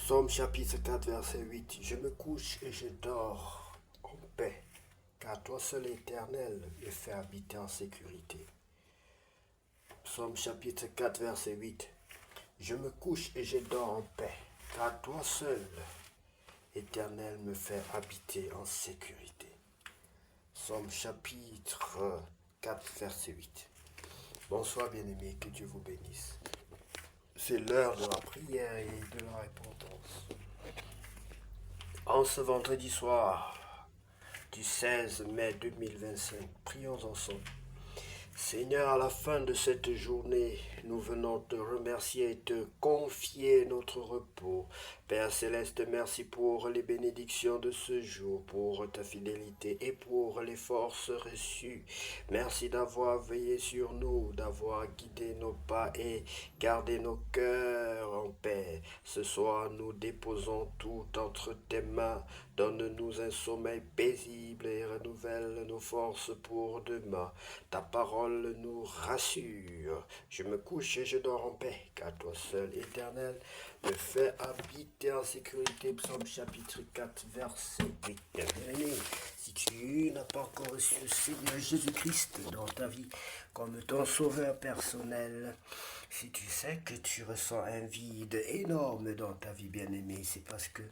Psaume chapitre 4, verset 8. Je me couche et je dors en paix, car toi seul Éternel me fais habiter en sécurité. Psaume chapitre 4, verset 8. Je me couche et je dors en paix, car toi seul Éternel me fait habiter en sécurité. Psaume chapitre 4, verset 8. Bonsoir bien-aimés, que Dieu vous bénisse. C'est l'heure de la prière et de la repentance. En ce vendredi soir du 16 mai 2025, prions ensemble. Seigneur, à la fin de cette journée, nous venons te remercier et te confier notre repos. Père Céleste, merci pour les bénédictions de ce jour, pour ta fidélité et pour les forces reçues. Merci d'avoir veillé sur nous, d'avoir guidé nos pas et gardé nos cœurs en paix. Ce soir, nous déposons tout entre tes mains. Donne-nous un sommeil paisible et renouvelle nos forces pour demain. Ta parole nous rassure. Je me couche et je dors en paix, car toi seul, Éternel, me fais habiter en sécurité. Psaume chapitre 4, verset 8. Bien-aimé, si tu n'as pas encore reçu le Seigneur Jésus-Christ dans ta vie comme ton sauveur personnel, si tu sais que tu ressens un vide énorme dans ta vie, bien-aimé, c'est parce que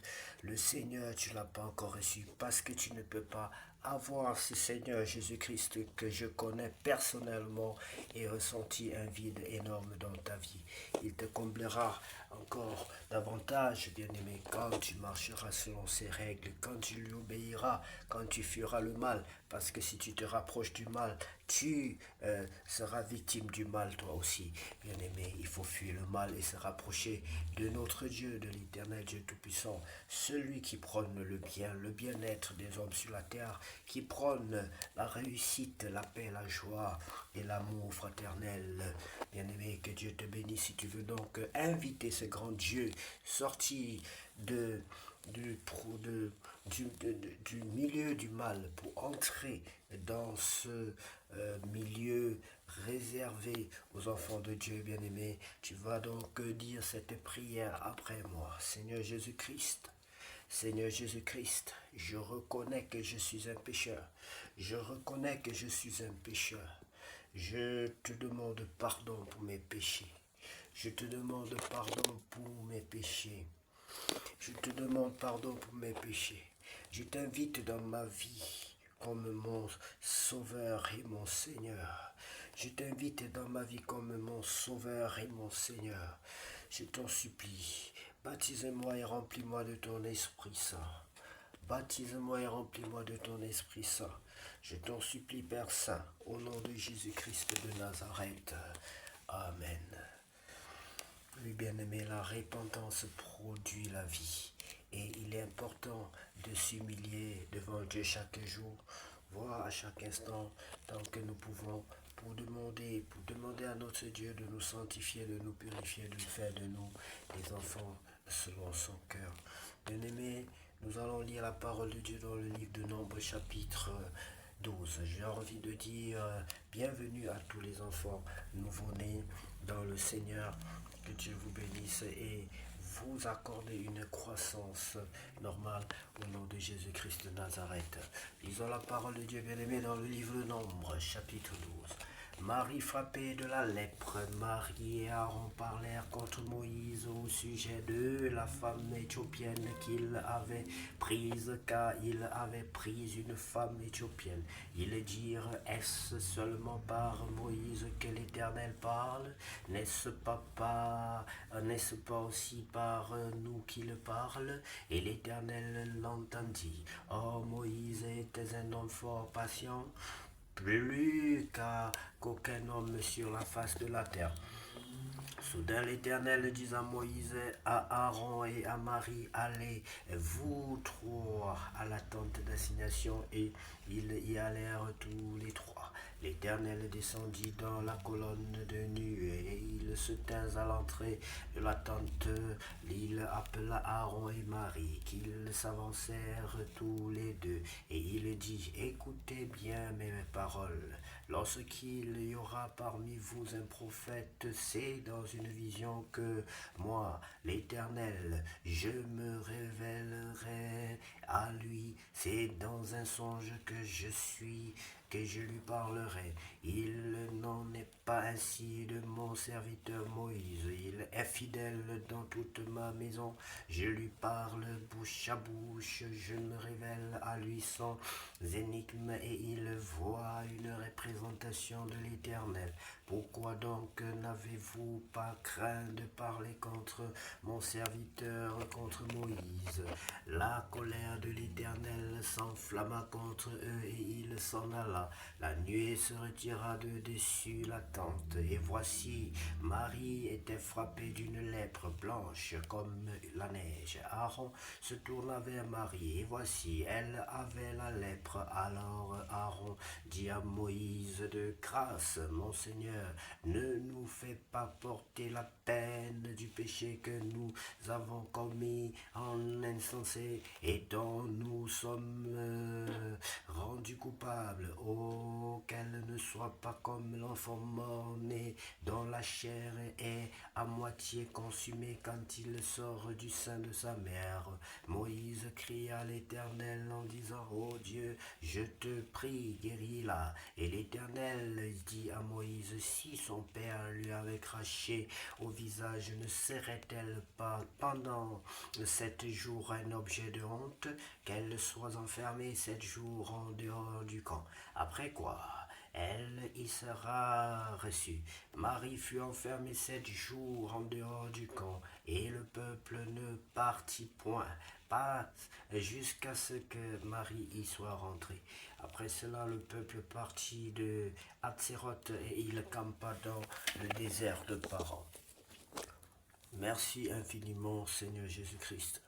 le Seigneur, tu ne l'as pas encore reçu, parce que tu ne peux pas avoir ce Seigneur Jésus-Christ que je connais personnellement et ressenti un vide énorme dans ta vie. Il te comblera encore davantage, bien-aimé, quand tu marcheras selon ses règles, quand tu lui obéiras, quand tu fuiras le mal, parce que si tu te rapproches du mal, tu seras victime du mal toi aussi. Bien-aimé, il faut fuir le mal et se rapprocher de notre Dieu, de l'Éternel Dieu Tout-Puissant, celui qui prône le bien, le bien-être des hommes sur la terre, qui prône la réussite, la paix, la joie et l'amour fraternel. Bien-aimé, que Dieu te bénisse. Si tu veux donc inviter ce grand Dieu sorti du, du milieu du mal pour entrer dans ce milieu réservé aux enfants de Dieu bien-aimés, tu vas donc dire cette prière après moi. Seigneur Jésus-Christ, Seigneur Jésus-Christ, je reconnais que je suis un pécheur. Je reconnais que je suis un pécheur. Je te demande pardon pour mes péchés. Je te demande pardon pour mes péchés. Je te demande pardon pour mes péchés. Je t'invite dans ma vie comme mon Sauveur et mon Seigneur. Je t'invite dans ma vie comme mon Sauveur et mon Seigneur. Je t'en supplie, baptise-moi et remplis-moi de ton Esprit Saint. Baptise-moi et remplis-moi de ton Esprit Saint. Je t'en supplie, Père Saint, au nom de Jésus-Christ de Nazareth. Amen. Oui, bien-aimé, la repentance produit la vie. Et il est important de s'humilier devant Dieu chaque jour, voire à chaque instant, tant que nous pouvons, pour demander à notre Dieu de nous sanctifier, de nous purifier, de faire de nous des enfants selon son cœur. Bien-aimé, nous allons lire la parole de Dieu dans le livre de Nombre, chapitre 12. J'ai envie de dire bienvenue à tous les enfants nouveau-nés dans le Seigneur. Que Dieu vous bénisse et vous accorde une croissance normale au nom de Jésus-Christ de Nazareth. Lisons la parole de Dieu bien-aimé dans le livre de Nombre, chapitre 12. Marie frappée de la lèpre, Marie et Aaron parlèrent contre Moïse au sujet de la femme éthiopienne qu'il avait prise, car il avait pris une femme éthiopienne. Ils dirent, est-ce seulement par Moïse que l'Éternel parle? N'est-ce pas aussi par nous qu'il parle? Et l'Éternel l'entendit. Oh, Moïse était un homme fort patient, plus qu'aucun homme sur la face de la terre. Soudain l'Éternel dit à Moïse, à Aaron et à Marie, allez, vous trois, à la tente d'assignation, et ils y allèrent tous les trois. L'Éternel descendit dans la colonne de nuée, et il se tint à l'entrée de la tente. Il appela Aaron et Marie, qu'ils s'avancèrent tous les deux, et il dit, écoutez bien mes paroles. Lorsqu'il y aura parmi vous un prophète, c'est dans une vision que moi, l'Éternel, je me révélerai à lui. C'est dans un songe que je lui parlerai. Il n'en est pas ainsi de mon serviteur Moïse. Il est fidèle dans toute ma maison. Je lui parle bouche à bouche. Je me révèle à lui sans énigme et il voit une représentation de l'Éternel. Pourquoi donc n'avez-vous pas craint de parler contre mon serviteur, contre Moïse? La colère de l'Éternel s'enflamma contre eux et il s'en alla. La nuée se retira de dessus la tente. Et voici, Marie était frappée d'une lèpre blanche comme la neige. Aaron se tourna vers Marie et voici, elle avait la lèpre. Alors Aaron dit à Moïse de grâce, mon Seigneur, ne nous fais pas porter la peine du péché que nous avons commis en insensé et dont nous sommes rendus coupables. Oh, qu'elle ne soit pas comme l'enfant mort-né dont la chair est à moitié consumée quand il sort du sein de sa mère. Moïse cria à l'Éternel en disant, ô Dieu, je te prie, guéris-la. Et l'Éternel dit à Moïse, si son père lui avait craché au visage, ne serait-elle pas pendant 7 jours un objet de honte, qu'elle soit enfermée 7 jours en dehors du camp? Après quoi, elle y sera reçue. Marie fut enfermée 7 jours en dehors du camp, et le peuple ne partit point, pas jusqu'à ce que Marie y soit rentrée. Après cela, le peuple partit de Hatséroth et il campa dans le désert de Paran. Merci infiniment, Seigneur Jésus-Christ,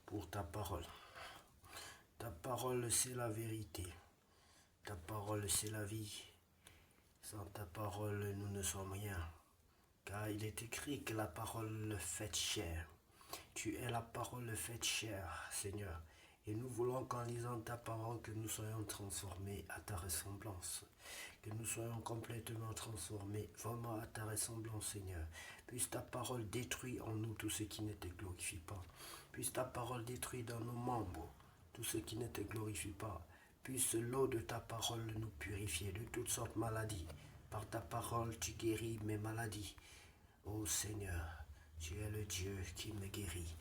pour ta parole. Ta parole, c'est la vérité. Ta parole, c'est la vie. Sans ta parole, nous ne sommes rien. Car il est écrit que la parole faite chair. Tu es la parole faite chair, Seigneur. Et nous voulons qu'en lisant ta parole, que nous soyons transformés à ta ressemblance. Que nous soyons complètement transformés vraiment à ta ressemblance, Seigneur. Puisse ta parole détruire en nous tout ce qui ne te glorifie pas. Puisse ta parole détruire dans nos membres tout ce qui ne te glorifie pas. Puisse l'eau de ta parole nous purifier de toutes sortes de maladies. Par ta parole, tu guéris mes maladies. Ô Seigneur, tu es le Dieu qui me guérit.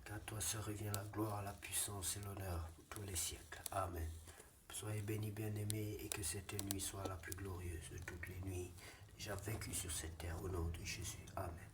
Qu'à toi se revient la gloire, la puissance et l'honneur pour tous les siècles. Amen. Soyez bénis, bien-aimés, et que cette nuit soit la plus glorieuse de toutes les nuits déjà vécues sur cette terre, au nom de Jésus. Amen.